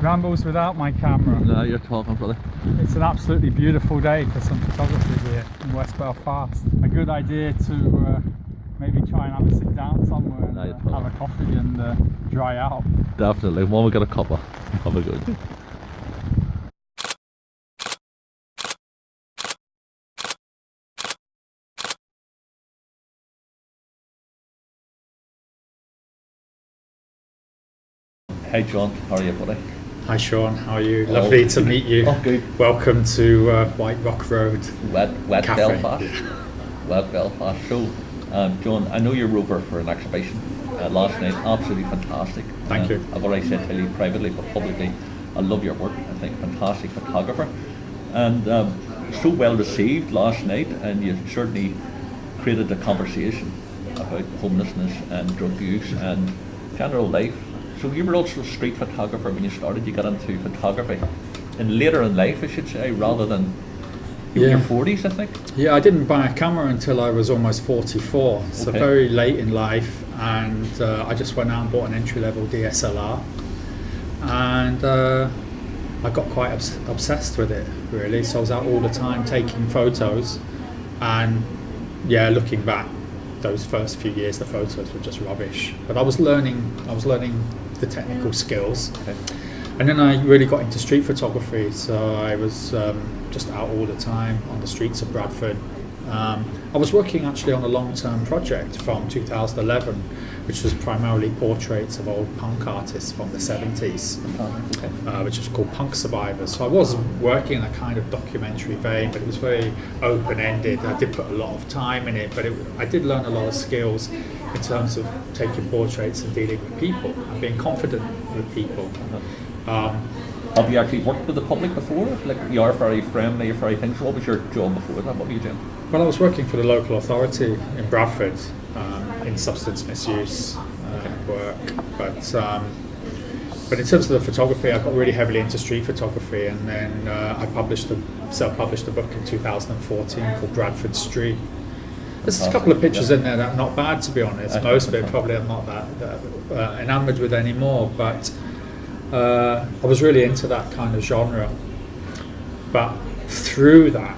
Rambles without my camera. No, you're talking, brother. It's an absolutely beautiful day for some photography here in West Belfast. A good idea to maybe try and have a sit down somewhere and have a coffee and dry out. Definitely. When we get a cuppa, have a good. Hey John, how are you, buddy? Hi Sean, how are you? Lovely to meet you. Oh, good. Welcome to White Rock Road. Wet Cafe. Belfast. Yeah. Wet Belfast. So, John, I know you're over for an exhibition last night. Absolutely fantastic. Thank you. I've already said to you privately, but publicly, I love your work. I think fantastic photographer, and so well received last night. And you certainly created a conversation about homelessness and drug use and general life. So you were also a street photographer when you started. You got into photography, and later in life, I should say, rather than in your 40s, I think. Yeah, I didn't buy a camera until I was almost 44, so Okay. very late in life, and I just went out and bought an entry-level DSLR, and I got quite obsessed with it, really. So I was out all the time taking photos, and yeah, looking back, those first few years, the photos were just rubbish. But I was learning the technical skills. Okay. And then I really got into street photography, so I was just out all the time on the streets of Bradford. I was working actually on a long-term project from 2011, which was primarily portraits of old punk artists from the 70s, Okay. which was called Punk Survivors. So I was working in a kind of documentary vein, but it was very open-ended. I did put a lot of time in it, but I did learn a lot of skills in terms of taking portraits and dealing with people and being confident with people. Have you actually worked with the public before? Like, you are very friendly, you're very things. What was your job before that? What were you doing? Well, I was working for the local authority in Bradford in substance misuse work, but in terms of the photography, I got really heavily into street photography, and then I self-published a book in 2014 called Bradford Street. There's a couple of pictures in there that are not bad, to be honest. Most of it probably I'm not that enamoured with anymore, but I was really into that kind of genre. But through that,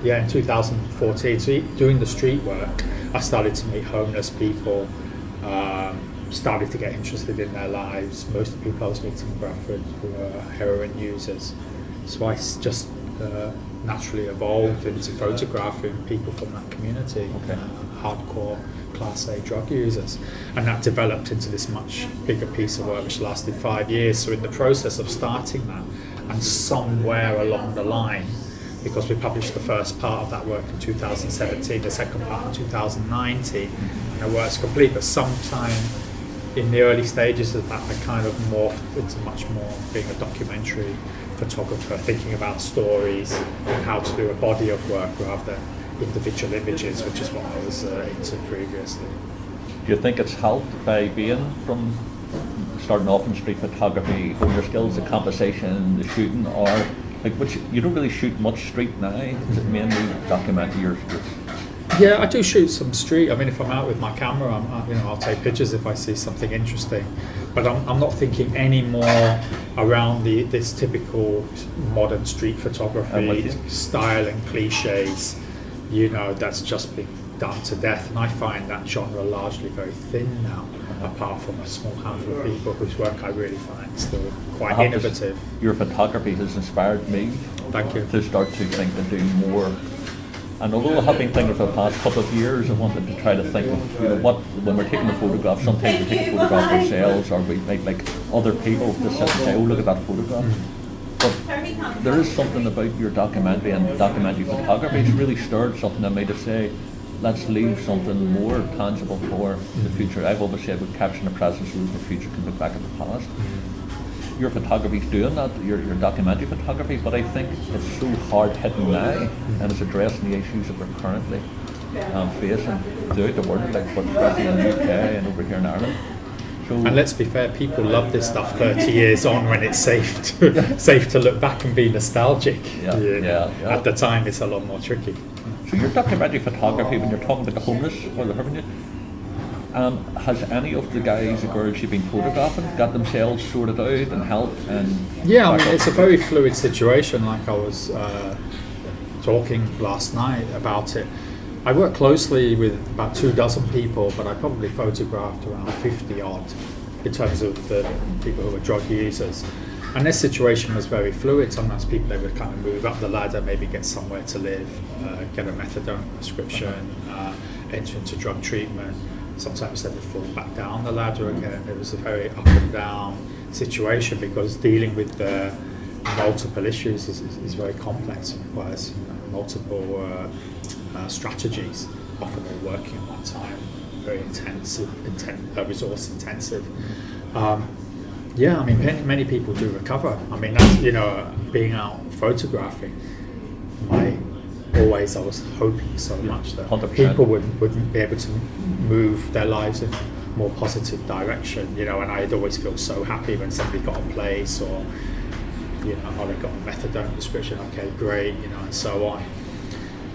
in 2014, so doing the street work, I started to meet homeless people, started to get interested in their lives. Most of the people I was meeting in Bradford were heroin users. So I just naturally evolved into photographing people from that community, hardcore Class A drug users. And that developed into this much bigger piece of work which lasted 5 years. So in the process of starting that, and somewhere along the line, because we published the first part of that work in 2017, the second part in 2019, and the work's complete, but sometime in the early stages of that, I kind of morphed into much more being a documentary photographer, thinking about stories and how to do a body of work rather than individual images, which is what I was into previously. Do you think it's helped by being from starting off in street photography, honing your skills, the composition, the shooting, or like which you don't really shoot much street now? Is it mainly documentary? Yeah, I do shoot some street. I mean, if I'm out with my camera, I'll take pictures if I see something interesting. But I'm not thinking anymore around this typical modern street photography style and cliches. That's just been done to death, and I find that genre largely very thin now, apart from a small handful of people whose work I really find still quite innovative. Your photography has inspired me. Thank you. To start to think and do more. And although I have been thinking for the past couple of years, I wanted to try to think of, when we're taking a photograph, sometimes we take a photograph ourselves, or we make like other people to sit and say, oh, look at that photograph. But there is something about your documentary and documentary photography. It's really stirred something in me to say, let's leave something more tangible for the future. I've always said we capture the present so the future can look back at the past. Your photography's doing that, your documentary photography, but I think it's so hard hitting now, and it's addressing the issues that we're currently facing throughout the world, like especially in the UK and over here in Ireland. So, and let's be fair, people love this stuff 30 years on when it's safe to look back and be nostalgic. Yeah. At the time, it's a lot more tricky. So your documentary photography, when you're talking about the homeless, or the haven't you? Has any of the guys or girls you've been photographing got themselves sorted out and help? And yeah, I mean, it's a very fluid situation. Like I was talking last night about it. I work closely with about 24 people, but I probably photographed around 50 odd in terms of the people who are drug users. And this situation was very fluid. Sometimes people, they would kind of move up the ladder, maybe get somewhere to live, get a methadone prescription, enter into drug treatment. Sometimes they would fall back down the ladder again. It was a very up and down situation because dealing with the multiple issues is very complex. It requires multiple strategies, often all working at one time, very resource intensive. Yeah, I mean, many people do recover. I mean, that's, you know, being out photographing, I was hoping so much that 100%. people would be able to move their lives in a more positive direction, you know, and I'd always feel so happy when somebody got a place or, you know, oh, they got a methadone prescription, okay, great, you know, and so on.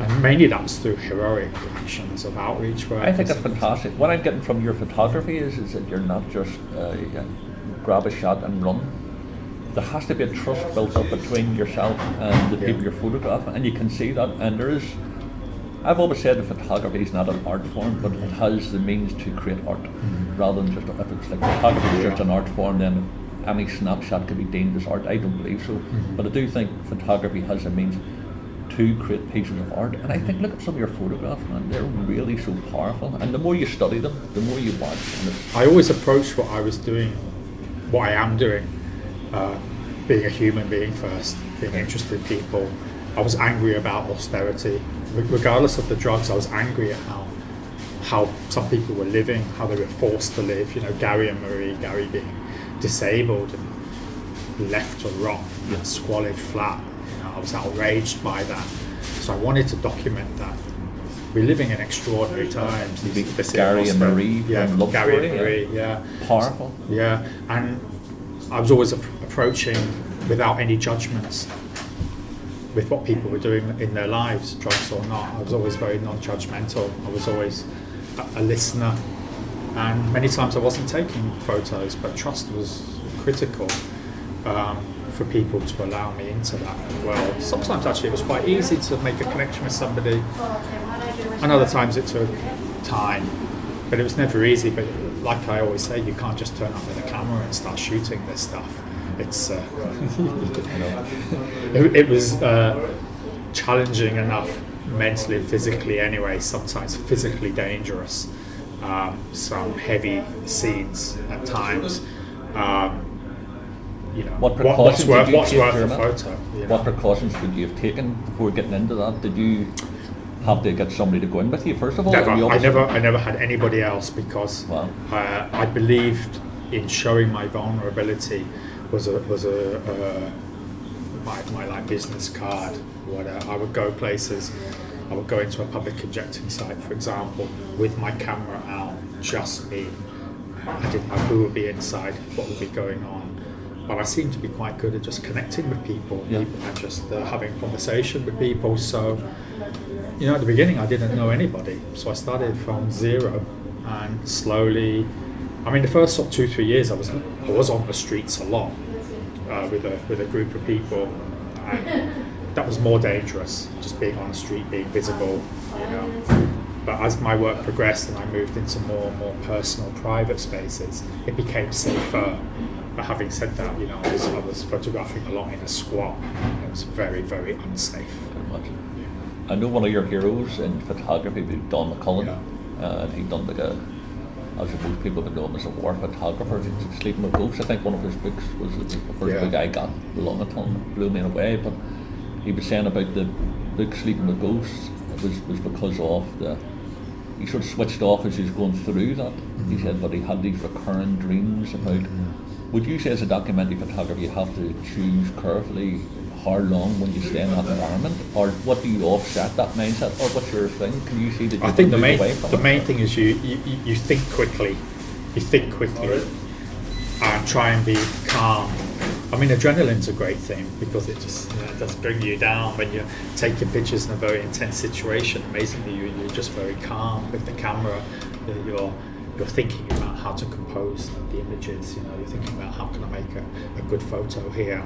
And mainly that's through heroic actions of outreach work. I think that's fantastic. What I'm getting from your photography is that you're not just grab a shot and run. There has to be a trust built up between yourself and the people you're photographing, and you can see that. And there is, I've always said that photography is not an art form, but it has the means to create art, rather than just, if it's like photography is just an art form, then any snapshot could be deemed as art. I don't believe so. But I do think photography has a means to create pieces of art, and I think, look at some of your photographs, man, they're really so powerful, and the more you study them, the more you watch. I always approached what I was doing, what I am doing, being a human being first, being interested in people. I was angry about austerity. Regardless of the drugs, I was angry at how some people were living, how they were forced to live. You know, Gary and Marie, Gary being disabled and left to rot in a squalid flat. You know, I was outraged by that. So I wanted to document that. We're living in extraordinary times. Gary and Marie, yeah, Love Gary Story, and Marie, yeah. Powerful. Yeah, and I was always approaching without any judgments with what people were doing in their lives, drugs or not. I was always very non-judgmental. I was always a listener, and many times I wasn't taking photos, but trust was critical for people to allow me into that world. Sometimes actually it was quite easy to make a connection with somebody, and other times it took time, but it was never easy. But like I always say, you can't just turn up with a camera and start shooting this stuff. It's it was challenging enough mentally and physically anyway, sometimes physically dangerous, some heavy scenes at times. You know, What precautions what's worth a photo? You know? What precautions would you have taken before getting into that? Did you have to get somebody to go in with you first of all? Never. I never had anybody else because wow. I believed in showing my vulnerability was my like business card. Whatever. I would go places. I would go into a public injecting site, for example, with my camera out, just me. I didn't know who would be inside, what would be going on. But I seemed to be quite good at just connecting with people, and just having conversation with people. So, you know, at the beginning I didn't know anybody, so I started from zero, and slowly, I mean, the first sort of 2-3 years I was on the streets a lot with a group of people, and that was more dangerous, just being on the street, being visible, you know. But as my work progressed and I moved into more personal, private spaces, it became safer. But having said that, you know, I was photographing a lot in a squat. It was very, very unsafe. I know one of your heroes in photography, Don McCullen. He'd done like as most people would know him as a war photographer. Sleeping with Ghosts, I think one of his books was the first book I got. Bolloten blew me away. But he was saying about the book Sleeping with Ghosts was because of he sort of switched off as he was going through that. He said, but he had these recurring dreams about. Would you say as a documentary photographer you have to choose carefully how long when you stay in that environment, or what do you offset that mindset, or what's your thing? Can you see that you I think the main thing is you think quickly, and try and be calm. I mean, adrenaline's a great thing because it just does bring you down when you're taking pictures in a very intense situation. Amazingly, you're just very calm with the camera. you're thinking about how to compose the images. You're thinking about how can I make a good photo here,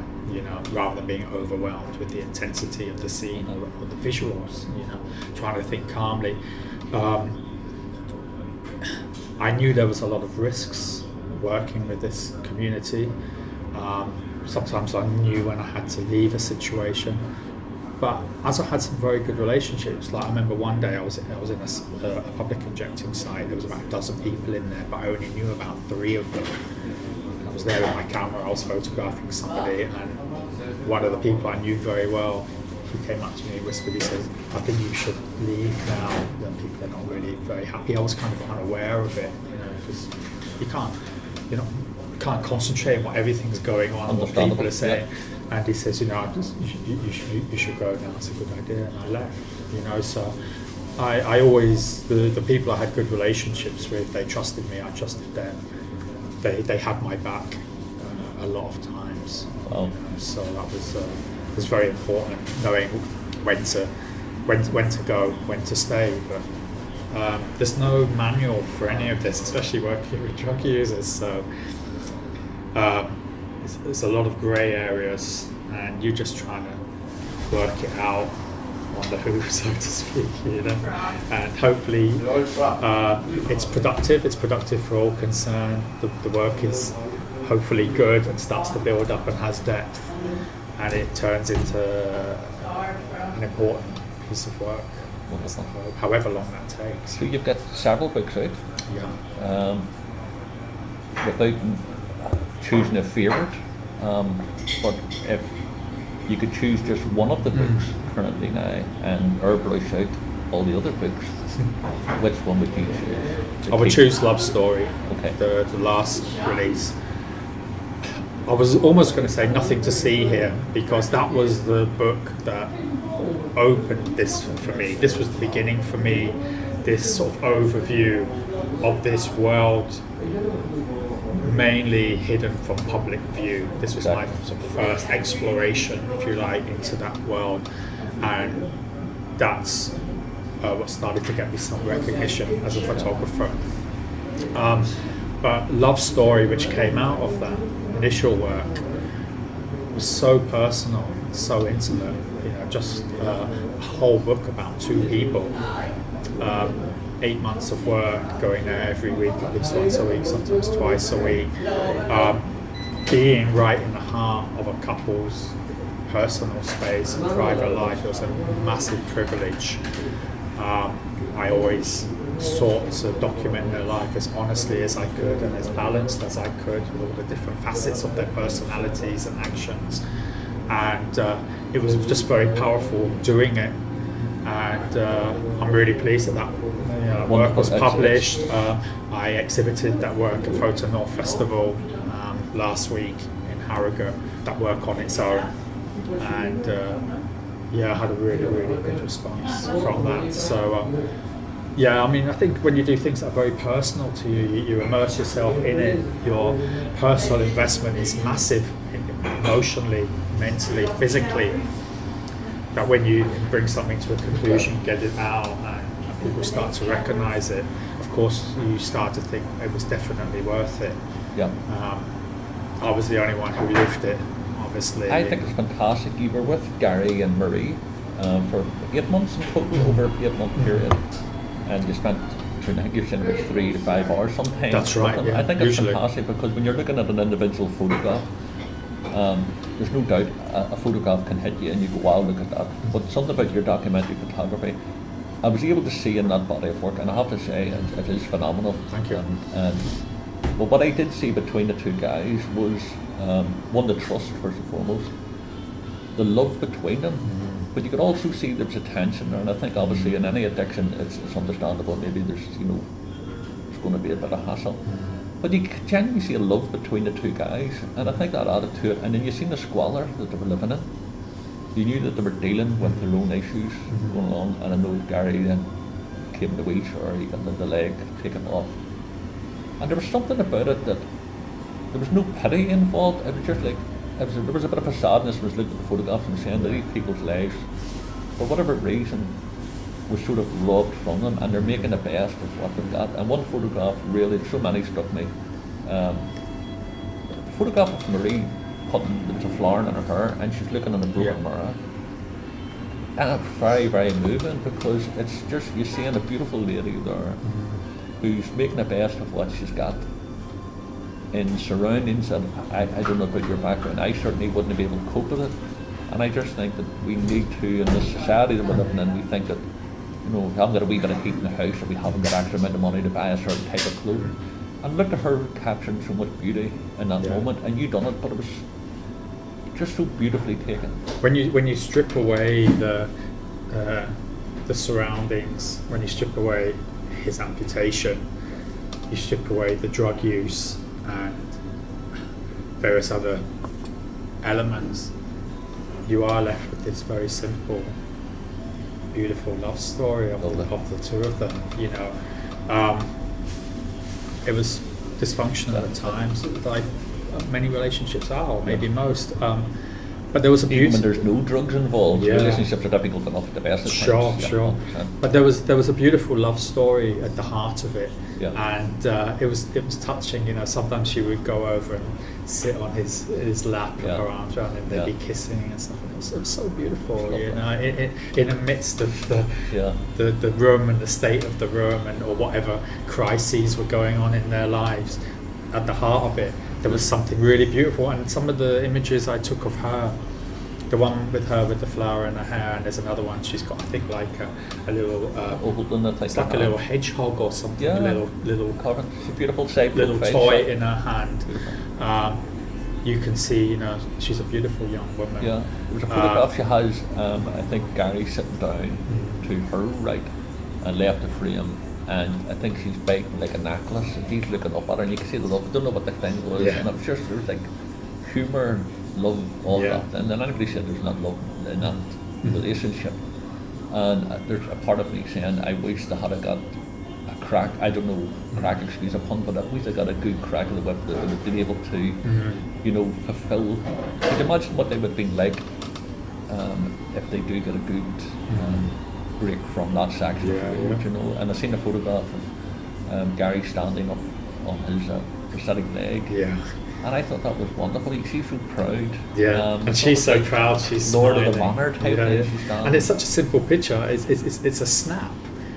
rather than being overwhelmed with the intensity of the scene or the visuals. Trying to think calmly. I knew there was a lot of risks working with this community. Sometimes I knew when I had to leave a situation, but as I had some very good relationships, like I remember one day I was in a public injecting site. There was about a dozen people in there, but I only knew about 3 of them. I was there with my camera, I was photographing somebody, and one of the people I knew very well, he came up to me and whispered, he says, I think you should leave now when people are not really very happy. I was kind of unaware of it, because you can't concentrate on what everything's going on, what people are saying. Yeah. And he says, you should go now, it's a good idea, and I left. So I always, the people I had good relationships with, they trusted me, I trusted them. They had my back a lot of times. Wow. So that was very important, knowing when to go, when to stay. But there's no manual for any of this, especially working with drug users. So there's a lot of grey areas, and you're just trying to work it out on the hoof, so to speak, and hopefully it's productive. It's productive for all concerned. The work is hopefully good and starts to build up and has depth, and it turns into an important piece of work. Wonderful. However long that takes. So you've got several books out. Yeah. Without choosing a favourite, but if you could choose just one of the books currently now and airbrush out all the other books, which one would you choose? I would choose Love Story, okay. the last release. I was almost going to say Nothing to See Here, because that was the book that opened this for me. This was the beginning for me, this sort of overview of this world mainly hidden from public view. This was my sort of first exploration, if you like, into that world, and that's what started to get me some recognition as a photographer. But Love Story, which came out of that initial work, was so personal, so intimate. Just a whole book about 2 people. 8 months of work, going there every week, at least once a week, sometimes twice a week, being right in the heart of a couple's personal space and private life. It was a massive privilege. I always sought to document their life as honestly as I could and as balanced as I could, with all the different facets of their personalities and actions. And it was just very powerful doing it. And I'm really pleased that work was published. I exhibited that work at Photo North Festival last week in Harrogate, that work on its own. And I had a really, really good response from that. So I think when you do things that are very personal to you, you immerse yourself in it. Your personal investment is massive, emotionally, mentally, physically. That when you can bring something to a conclusion, get it out, and people start to recognise it, of course you start to think it was definitely worth it. Yeah. I was the only one who lived it, obviously. I think it's fantastic. You were with Gary and Marie for 8 months in total, over an 8-month period, and you spent, I think you're saying about 3 to 5 hours sometimes. That's right. Yeah, I think it's usually fantastic, because when you're looking at an individual photograph, there's no doubt a photograph can hit you and you go, wow, look at that. But something about your documentary photography, I was able to see in that body of work, and I have to say it is phenomenal. Thank you. But what I did see between the 2 guys was one, the trust first and foremost, the love between them. But you could also see there was a tension there, and I think obviously in any addiction it's understandable. Maybe there's going to be a bit of hassle. But you could genuinely see a love between the 2 guys, and I think that added to it. And then you seen the squalor that they were living in. You knew that they were dealing with their own issues going along, and I know Gary then came in the wheelchair, he got the leg taken off. And there was something about it that there was no pity involved. It was just like, there was a bit of a sadness when I was looking at the photographs and saying that these people's lives, for whatever reason, was sort of robbed from them, and they're making the best of what they've got. And one photograph really, so many struck me. The photograph of Marie there's a flower in her hair, and she's looking in a broken mirror. And it's very, very moving, because it's just, you're seeing a beautiful lady there who's making the best of what she's got in surroundings that I don't know about your background, I certainly wouldn't be able to cope with it. And I just think that we need to, in this society that we're living in, we think that, you know, we haven't got a wee bit of heat in the house, or we haven't got extra amount of money to buy a certain type of clothing. And look at her capturing so much beauty in that moment, and you done it, but it was just so beautifully taken. When you strip away the surroundings, when you strip away his amputation, you strip away the drug use and various other elements, you are left with this very simple, beautiful love story of the two of them. You know, it was dysfunctional at times, like many relationships are, or maybe most. But there was a beauty. Even when there's no drugs involved, relationships are difficult enough at the best of times. Sure. But there was a beautiful love story at the heart of it, and it was touching. You know, sometimes she would go over and sit on his lap, with her arms around him, they'd be kissing and stuff. It was so beautiful, you know, in the midst of the room and the state of the room, and or whatever crises were going on in their lives. At the heart of it, there was something really beautiful, and some of the images I took of her, the one with her with the flower in her hair, and there's another one she's got, I think, like a little it's like a little hedgehog or something, a little carving. It's a beautiful shape, little toy in her hand. You can see, you know, she's a beautiful young woman. Yeah, there's a photograph she has, I think Gary sitting down to her right and left the frame, and I think she's biting like a necklace, and he's looking up at her, and you can see the love. I don't know what the thing was, and it was just, there was like humour, love, all that. And then anybody said there's not love in that relationship. And there's a part of me saying, I wish they had got a crack, I don't know, crack, excuse a pun, but I wish they got a good crack of the whip that would have been able to, you know, fulfill. Could you imagine what they would have been like if they do get a good break from that section of the road, you know. And I seen a photograph of Gary standing up on his prosthetic leg, and I thought that was wonderful. She's so proud, and she's so proud. She's Lord smiling. of the Manor type thing. And it's such a simple picture. It's a snap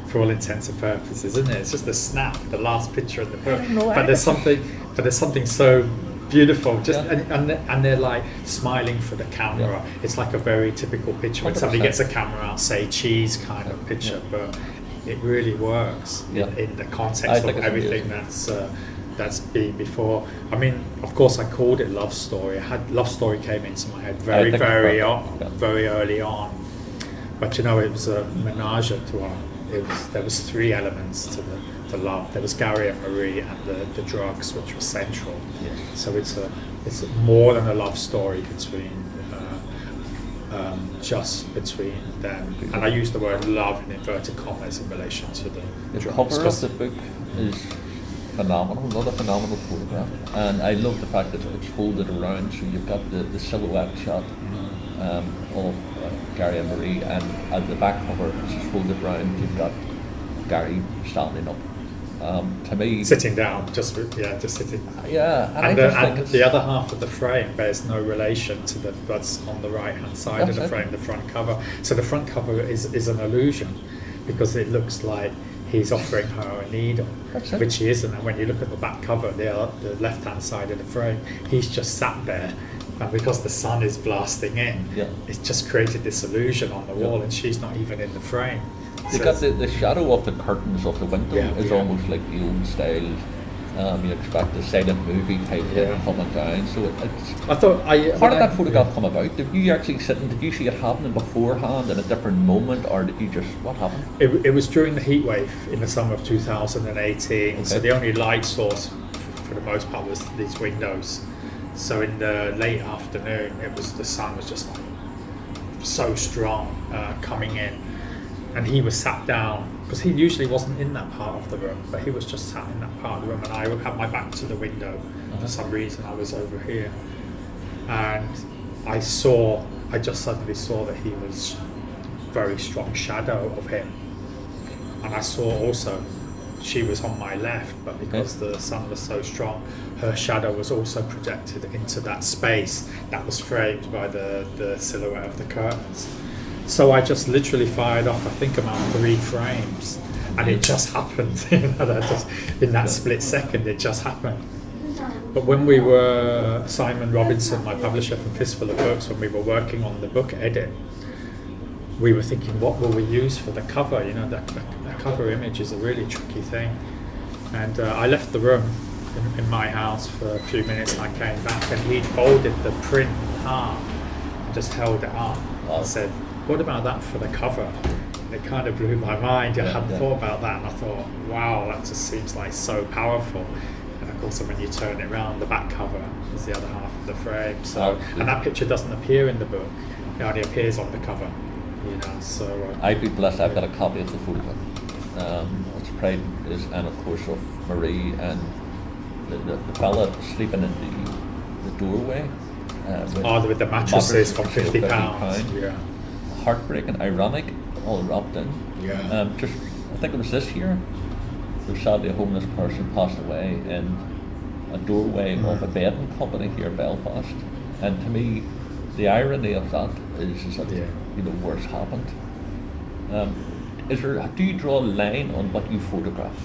for all intents and purposes, isn't it? It's just a snap, the last picture in the book. But there's something so beautiful, and they're like smiling for the camera. It's like a very typical picture when somebody gets a camera out, say cheese kind of picture, but it really works in the context of everything that's been before. I mean, of course, I called it Love Story. Love Story came into my head very early on, but you know, it was a menage a trois. There was three elements to the love. There was Gary and Marie, and the drugs, which was central. So it's more than a love story just between them. And I use the word love in inverted commas in relation to the drugs. The cover of the book is phenomenal, another phenomenal photograph. And I love the fact that it's folded around, so you've got the silhouette shot of Gary and Marie, and at the back cover, it's folded around, you've got Gary standing up. To me, sitting down, just sitting. And the other half of the frame bears no relation to that's on the right hand side of the frame, the front cover. So the front cover is an illusion, because it looks like he's offering her a needle, which he isn't. And when you look at the back cover, the left hand side of the frame, he's just sat there. And because the sun is blasting in, it's just created this illusion on the wall, and she's not even in the frame. They got the shadow of the curtains of the window is almost like the old style. You expect the silent movie type coming down. So it's. I thought how did that photograph come about? Did you actually did you see it happening beforehand in a different moment, or did you just, what happened? It was during the heat wave in the summer of 2018. Okay. So the only light source for the most part was these windows. So in the late afternoon, the sun was just like so strong coming in, and he was sat down, because he usually wasn't in that part of the room, but he was just sat in that part of the room, and I had my back to the window. For some reason I was over here, and I just suddenly saw that he was very strong shadow of him, And I saw also she was on my left, but because the sun was so strong, her shadow was also projected into that space that was framed by the silhouette of the curtains. So I just literally fired off, I think, about 3 frames, and it just happened. In that split second, it just happened. But when we were, Simon Robinson, my publisher from Fistful of Books, when we were working on the book edit, we were thinking, what will we use for the cover? You know, the cover image is a really tricky thing. And I left the room in my house for a few minutes, and I came back, and he'd folded the print in half and just held it up and said, what about that for the cover? And it kind of blew my mind. I hadn't thought about that, and I thought, wow, that just seems like so powerful. And of course, when you turn it around, the back cover is the other half of the frame. So, and that picture doesn't appear in the book; it only appears on the cover. You know, so I'd be blessed. I've got a copy of the photograph. Its pride is, and of course of Marie and the fella sleeping in the doorway. With the mattresses for £50. Yeah, heartbreaking, ironic, all wrapped in. Yeah. Just, I think it was this year. There's sadly a homeless person passed away in a doorway of a bedding company here in Belfast, and to me, the irony of that is that you know, worse happened. Do you draw a line on what you photograph?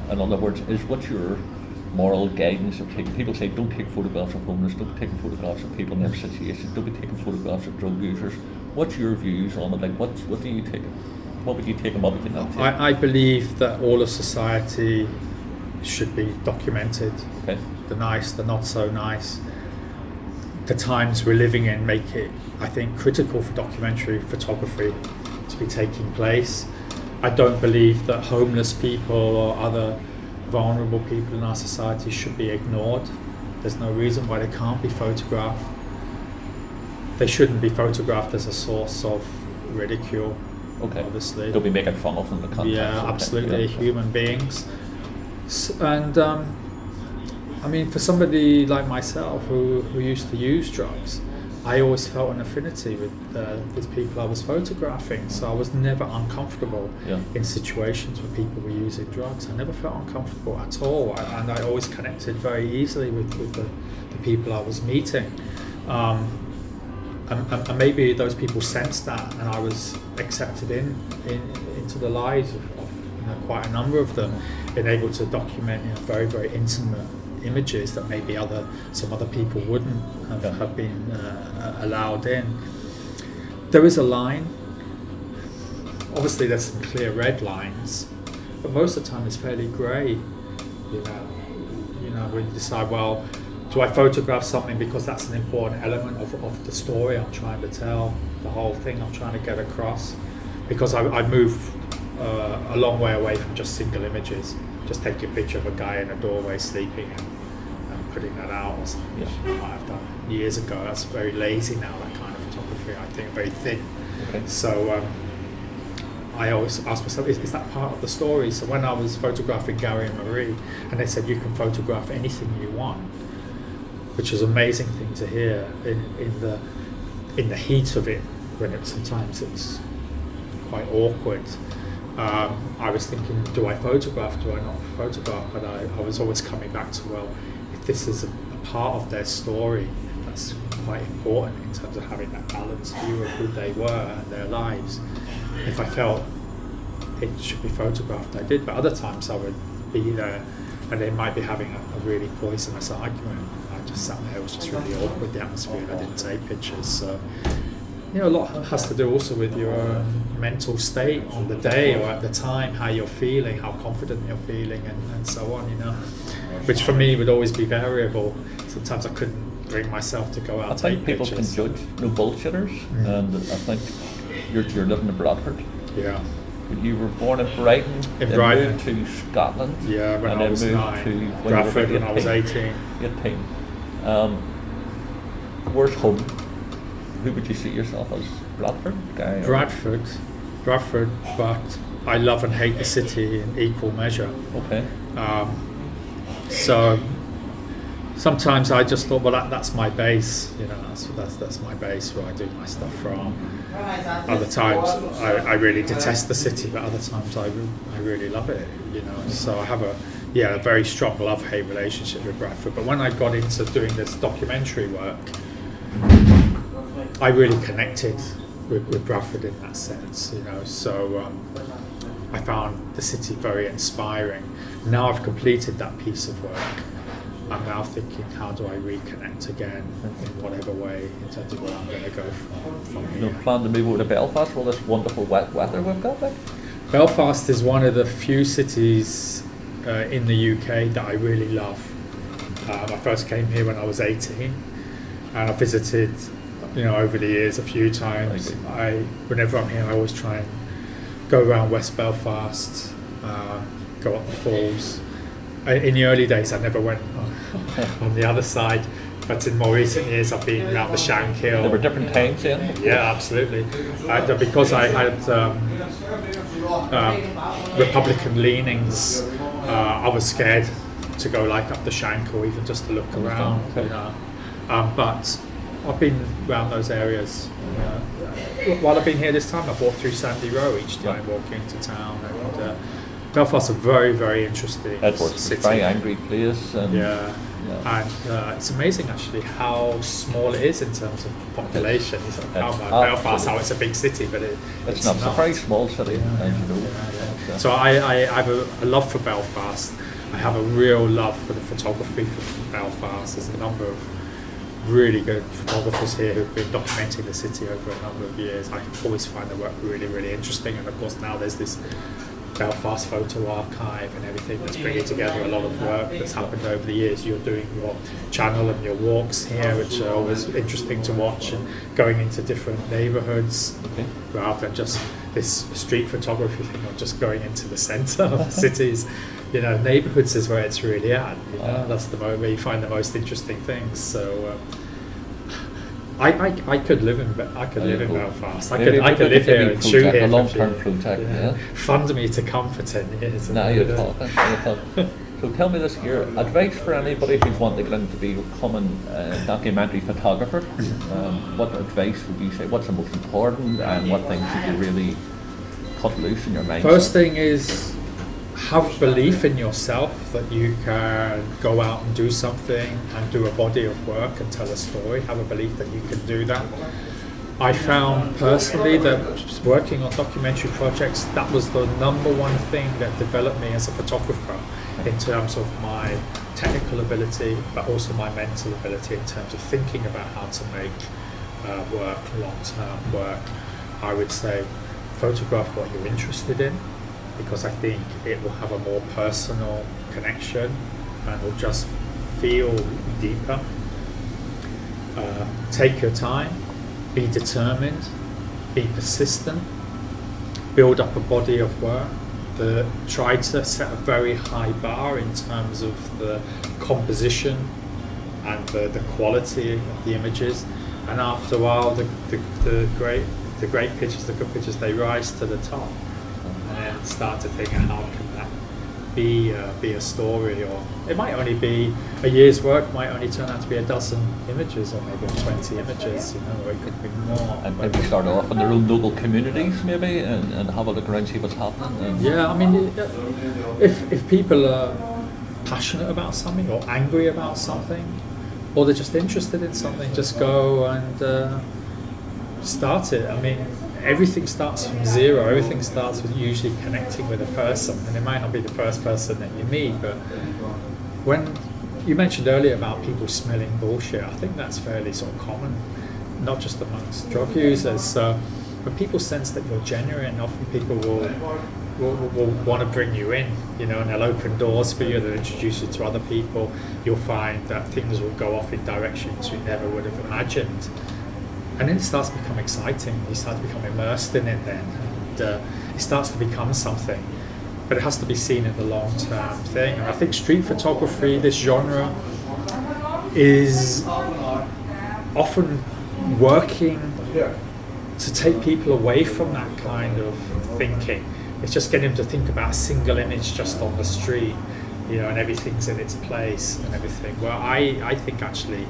In other words, what's your moral guidance of taking? People say don't take photographs of homeless, don't take photographs of people in their situations, don't be taking photographs of drug users. What's your views on it? Like, what do you take? What would you take and what would you not take? I believe that all of society should be documented. Okay. The nice, the not so nice. The times we're living in make it, I think, critical for documentary photography to be taking place. I don't believe that homeless people or other vulnerable people in our society should be ignored. There's no reason why they can't be photographed. They shouldn't be photographed as a source of ridicule. Okay. Obviously. Don't be making fun of them in the context. Yeah, absolutely. Human beings. And I mean, for somebody like myself who used to use drugs, I always felt an affinity with these people I was photographing. So I was never uncomfortable in situations where people were using drugs. I never felt uncomfortable at all. And I always connected very easily with the people I was meeting. And maybe those people sensed that, and I was accepted into the lives of quite a number of them, and able to document very, very intimate images that maybe some other people wouldn't have been allowed in. There is a line. Obviously, there's some clear red lines, but most of the time it's fairly grey. You know, when you decide, well, do I photograph something because that's an important element of the story I'm trying to tell, the whole thing I'm trying to get across? Because I move a long way away from just single images. Just take a picture of a guy in a doorway sleeping and putting that out or something. Yeah. I've done years ago. That's very lazy now, that kind of photography. I think very thin. Okay. So I always ask myself, is that part of the story? So when I was photographing Gary and Marie, and they said you can photograph anything you want, which is an amazing thing to hear in the heat of it, when sometimes it's quite awkward. I was thinking, do I photograph, do I not photograph? But I was always coming back to, well, if this is a part of their story, that's quite important in terms of having that balanced view of who they were and their lives. If I felt it should be photographed, I did, but other times I would be there and they might be having a really poisonous argument. I just sat there, it was just really awkward, the atmosphere, and I didn't take pictures. So, a lot has to do also with your own mental state on the day or at the time, how you're feeling, how confident you're feeling, and so on, which for me would always be variable. Sometimes I couldn't bring myself to go out and take pictures. I think people can judge no bullshitters, and I think you're living in Bradford. Yeah. You were born in Brighton, then moved to Scotland. Yeah, when and I was 9. To Bradford when I was 18. 18. Where's home? Who would you see yourself as? Bradford guy? Bradford, but I love and hate the city in equal measure. Okay. So sometimes I just thought, well, that's my base, you know, that's my base where I do my stuff from. Other times I really detest the city, but other times I really love it, you know. So I have a very strong love-hate relationship with Bradford. But when I got into doing this documentary work, I really connected with Bradford in that sense, you know. So I found the city very inspiring. Now I've completed that piece of work, I'm now thinking, how do I reconnect again in whatever way in terms of where I'm going to go from here. You plan to move over to Belfast with this wonderful wet weather we've got there? Belfast is one of the few cities in the UK that I really love. I first came here when I was 18, and I visited, you know, over the years a few times. Whenever I'm here, I always try and go around West Belfast, go up the falls. In the early days, I never went on the other side, but in more recent years, I've been around the Shankill. There were different times then? Yeah, absolutely. Because I had Republican leanings, I was scared to go like up the Shank or even just to look around. Okay. You know. But I've been around those areas. While I've been here this time, I've walked through Sandy Row each time walking into town. And Belfast's a very, very interesting city. It's a very angry place. And And it's amazing actually how small it is in terms of population. You sort of count about Belfast, how it's a big city, but it's not. It's a very small city, as you know. So I have a love for Belfast. I have a real love for the photography for Belfast. There's a number of really good photographers here who've been documenting the city over a number of years. I always find their work really, really interesting. And of course now there's this Belfast Photo Archive and everything that's bringing together a lot of work that's happened over the years. You're doing your channel and your walks here, which are always interesting to watch, and going into different neighbourhoods rather than just this street photography thing or just going into the centre of cities. You know, neighbourhoods is where it's really at. You know? That's the where you find the most interesting things. So I could live in Belfast. I could live here and shoot here. A long-term project. Fund me to come for 10 years. Now you're talking. So tell me this here: advice for anybody who's wanting to get into becoming a documentary photographer. What advice would you say? What's the most important, and what things should you really cut loose in your mind? First thing is, have belief in yourself that you can go out and do something and do a body of work and tell a story. Have a belief that you can do that. I found personally that working on documentary projects, that was the number one thing that developed me as a photographer in terms of my technical ability, but also my mental ability in terms of thinking about how to make work, long-term work. I would say photograph what you're interested in, because I think it will have a more personal connection and will just feel deeper. Take your time, be determined, be persistent, build up a body of work. Try to set a very high bar in terms of the composition and the quality of the images, and after a while the great pictures, the good pictures, they rise to the top. And start to think, how can that be a story? Or it might only be a year's work, might only turn out to be a dozen images or maybe 20 images, you know, or it could be more. And maybe start off in their own local communities maybe and have a look around, see what's happening. Yeah, I mean, if people are passionate about something or angry about something, or they're just interested in something, just go and start it. I mean, everything starts from zero. Everything starts with usually connecting with a person, and it might not be the first person that you meet, but when you mentioned earlier about people smelling bullshit, I think that's fairly sort of common, not just amongst drug users. When people sense that you're genuine, often people will want to bring you in, you know, and they'll open doors for you, they'll introduce you to other people. You'll find that things will go off in directions you never would have imagined. And then it starts to become exciting. You start to become immersed in it then. And it starts to become something. But it has to be seen in the long-term thing. And I think street photography, this genre, is often working to take people away from that kind of thinking. It's just getting them to think about a single image just on the street. and everything's in its place and everything. Well, I think actually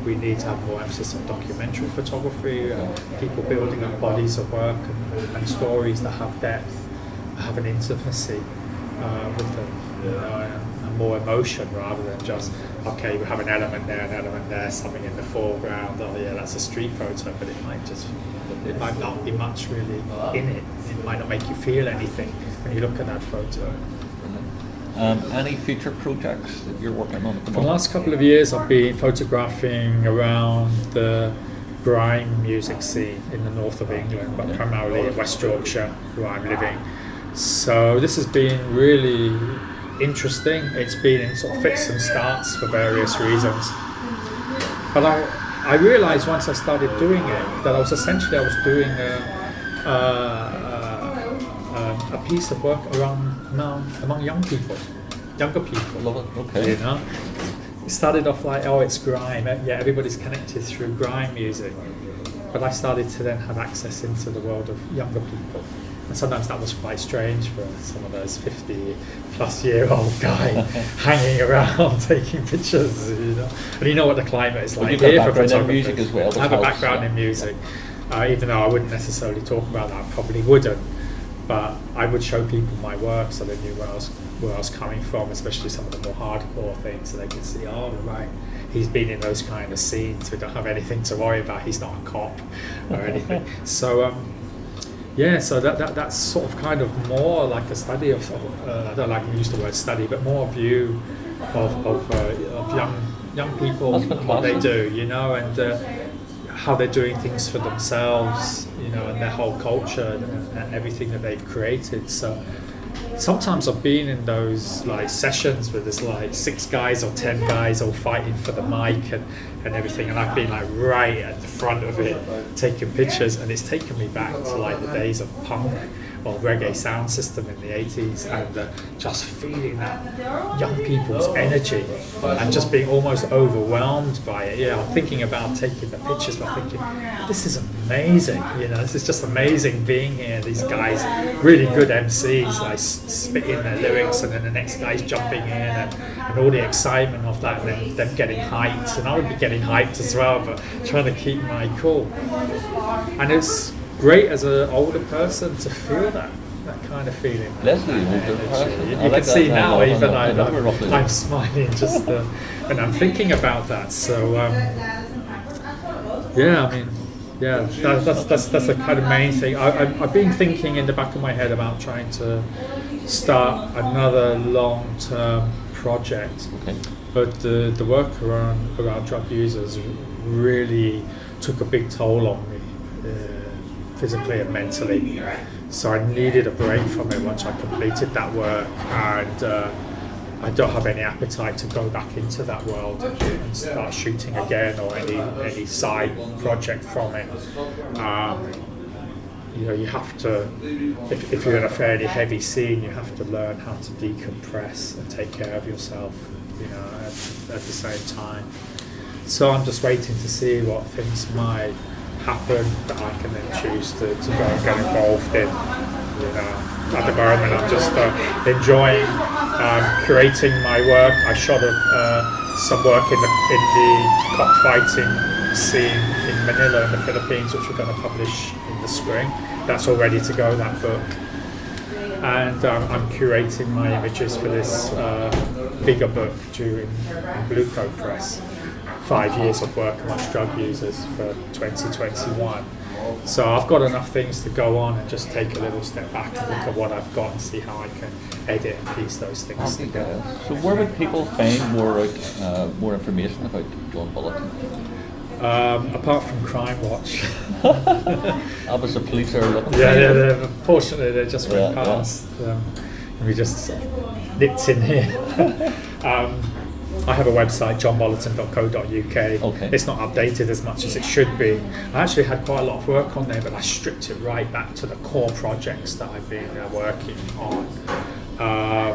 we need to have more emphasis on documentary photography, people building up bodies of work and stories that have depth, have an intimacy with them, and more emotion rather than just, okay, we have an element there, something in the foreground, oh yeah, that's a street photo, but it might not be much really in it. It might not make you feel anything when you look at that photo. Any future projects that you're working on at the moment? For the last couple of years, I've been photographing around the grime music scene in the north of England, but primarily in West Yorkshire, where I'm living. So this has been really interesting. It's been in sort of fits and starts for various reasons. But I realised once I started doing it that I was doing a piece of work among younger people. Love it. Okay. It started off like, oh, it's grime. Yeah, everybody's connected through grime music. But I started to then have access into the world of younger people. And sometimes that was quite strange for some of those 50-plus-year-old guy hanging around taking pictures, And you know what the climate is like here for photographers. Music as well. I have a background in music, even though I wouldn't necessarily talk about that. I probably wouldn't. But I would show people my work so they knew where I was coming from, especially some of the more hardcore things, so they could see, oh, right, he's been in those kind of scenes. We don't have anything to worry about. He's not a cop or anything. So, so that's sort of kind of more like a study of I don't like to use the word study, but more view of young people, what they do, and how they're doing things for themselves, and their whole culture and everything that they've created. So sometimes I've been in those like sessions where there's like 6 guys or 10 guys all fighting for the mic and everything, and I've been like right at the front of it taking pictures, and it's taken me back to like the days of punk or reggae sound system in the 80s, and just feeling that young people's energy and just being almost overwhelmed by it. I'm thinking about taking the pictures, but I'm thinking, this is amazing, this is just amazing being here. These guys, really good MCs, like spitting their lyrics, and then the next guy's jumping in, and all the excitement of that, and then them getting hyped, and I would be getting hyped as well, but trying to keep my cool. And it's great as an older person to feel that kind of feeling. Leslie, older person. You can see now, even I'm smiling just when I'm thinking about that. So that's the kind of main thing. I've been thinking in the back of my head about trying to start another long-term project, but the work around drug users really took a big toll on me. Physically and mentally, so I needed a break from it once I completed that work, and I don't have any appetite to go back into that world and start shooting again or any side project from it. You have to, if you're in a fairly heavy scene, you have to learn how to decompress and take care of yourself, at the same time. So I'm just waiting to see what things might happen that I can then choose to go and get involved in. At the moment I'm just enjoying curating my work. I shot some work in the cockfighting scene in Manila in the Philippines, which we're going to publish in the spring. That's all ready to go, that book. And I'm curating my images for this bigger book due in Blue Coat Press. 5 years of work amongst drug users for 2021. So I've got enough things to go on and just take a little step back and look at what I've got and see how I can edit and piece those things together. So where would people find more information about John Bolloten? Apart from Crime Watch. Obviously, police are looking. Fortunately, they just went past. And we just nipped in here. I have a website, johnbolloten.co.uk. It's not updated as much as it should be. I actually had quite a lot of work on there, but I stripped it right back to the core projects that I've been working on. I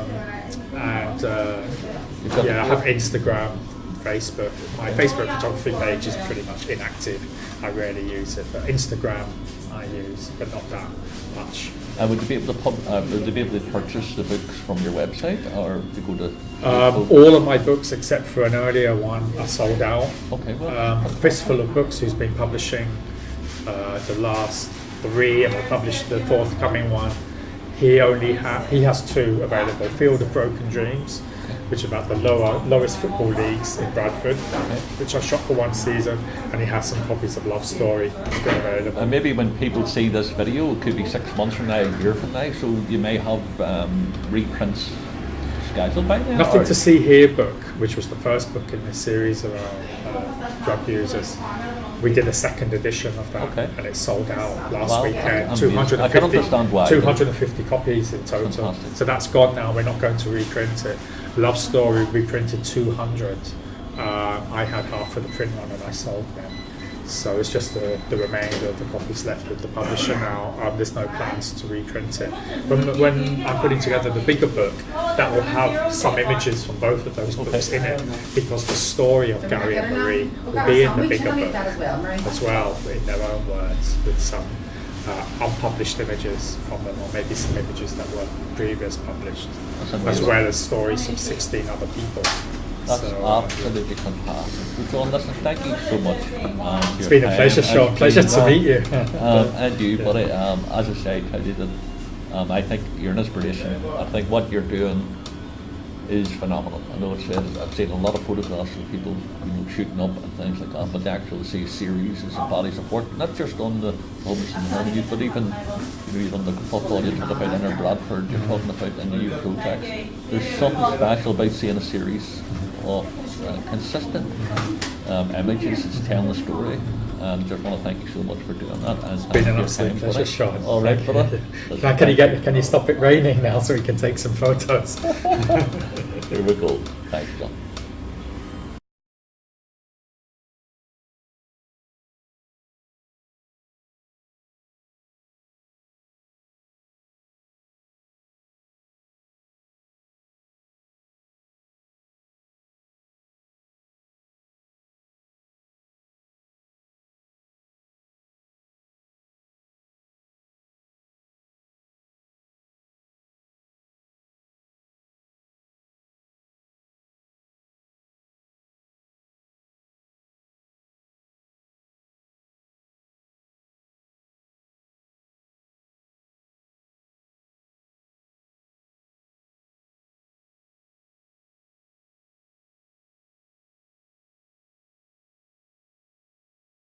have Instagram, Facebook. My Facebook photography page is pretty much inactive. I rarely use it, but Instagram I use, but not that much. Would you be able to would you be able to purchase the books from your website, or to go to? All of my books, except for an earlier one, are sold out. Okay, well. Fistful of Books, who's been publishing the last 3, and will publish the forthcoming one. He has 2 available. Field of Broken Dreams, which is about the lowest football leagues in Bradford, which I shot for 1 season, and he has some copies of Love Story still available. And maybe when people see this video, it could be 6 months from now, a year from now, so you may have reprints scheduled by now. Nothing to See Here book, which was the first book in this series around drug users. We did a 2nd edition of that, and it sold out last weekend. 250 copies in total. Fantastic. So that's gone now. We're not going to reprint it. Love Story, we printed 200. I had half of the print run and I sold them. So it's just the remainder of the copies left with the publisher now. There's no plans to reprint it. When I'm putting together the bigger book, that will have some images from both of those books in it, because the story of Gary and Marie will be in the bigger book as well, in their own words, with some unpublished images from them, or maybe some images that were previous published, as well as stories of 16 other people. That's absolutely fantastic. Well, John, listen, thank you so much. It's been a pleasure, Sean. Pleasure to meet you. And you, buddy. As I say, tell you that I think you're an inspiration. I think what you're doing is phenomenal. I know I've seen a lot of photographs of people, shooting up and things like that, but to actually see a series is a body support, not just on the homeless and the youth, but even on the football you talk about Inner Bradford, you're talking about in the youth projects. There's something special about seeing a series of consistent images that's telling the story. And just want to thank you so much for doing that. And it's been an absolute pleasure, Sean. All right, brother. Can you stop it raining now so we can take some photos? Here we go. Thanks, John.